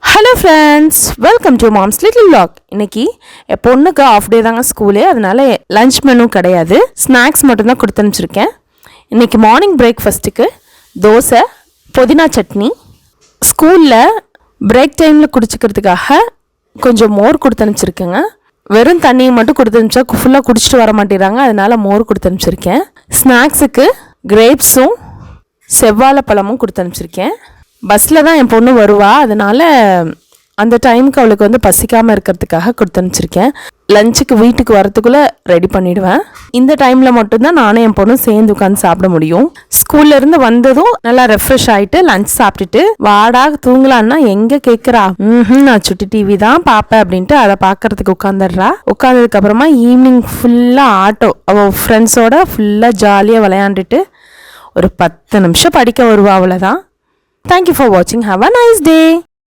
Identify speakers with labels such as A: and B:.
A: Hello friends, welcome to moms little vlog. இன்னைக்கு என் பொண்ணுக்கு of டே தாங்க ஸ்கூலு, அதனால லஞ்ச் மெனு கிடையாது, ஸ்நாக்ஸ் மட்டும்தான் கொடுத்து அனுப்பிச்சிருக்கேன். இன்றைக்கி மார்னிங் பிரேக்ஃபாஸ்ட்டுக்கு தோசை, புதினா சட்னி. ஸ்கூலில் பிரேக் டைமில் குடிச்சிக்கிறதுக்காக கொஞ்சம் மோர் கொடுத்து அனுப்பிச்சிருக்கேங்க. வெறும் தண்ணியை மட்டும் கொடுத்து அனுப்பிச்சா ஃபுல்லாக குடிச்சிட்டு வர மாட்டேறாங்க, அதனால் மோர் கொடுத்து அனுப்பிச்சிருக்கேன். ஸ்நாக்ஸுக்கு கிரேப்ஸும் செவ்வாழை பழமும் கொடுத்து அனுப்பிச்சிருக்கேன். பஸ்ஸில் தான் என் பொண்ணு வருவா, அதனால் அந்த டைமுக்கு அவளுக்கு பசிக்காமல் இருக்கிறதுக்காக கொடுத்து அனுப்பிச்சிருக்கேன். லஞ்சுக்கு வீட்டுக்கு வரத்துக்குள்ளே ரெடி பண்ணிவிடுவேன். இந்த டைமில் மட்டும்தான் நானும் என் பொண்ணும் சேர்ந்து உட்காந்து சாப்பிட முடியும். ஸ்கூல்லேருந்து வந்ததும் நல்லா ரெஃப்ரெஷ் ஆகிட்டு லஞ்ச் சாப்பிட்டுட்டு வாடா தூங்கலான்னா எங்கே கேட்குறா, நான் சுட்டி டிவி தான் பார்ப்பேன் அப்படின்ட்டு அதை பார்க்கறதுக்கு உட்காந்துடுறா. உட்காந்ததுக்கப்புறமா ஈவினிங் ஃபுல்லாக ஆட்டோ, அவள் ஃப்ரெண்ட்ஸோட ஃபுல்லாக ஜாலியாக விளையாண்டுட்டு ஒரு 10 நிமிஷம் படிக்க வருவா, அவ்வளோதான். Thank you for watching. Have a nice day.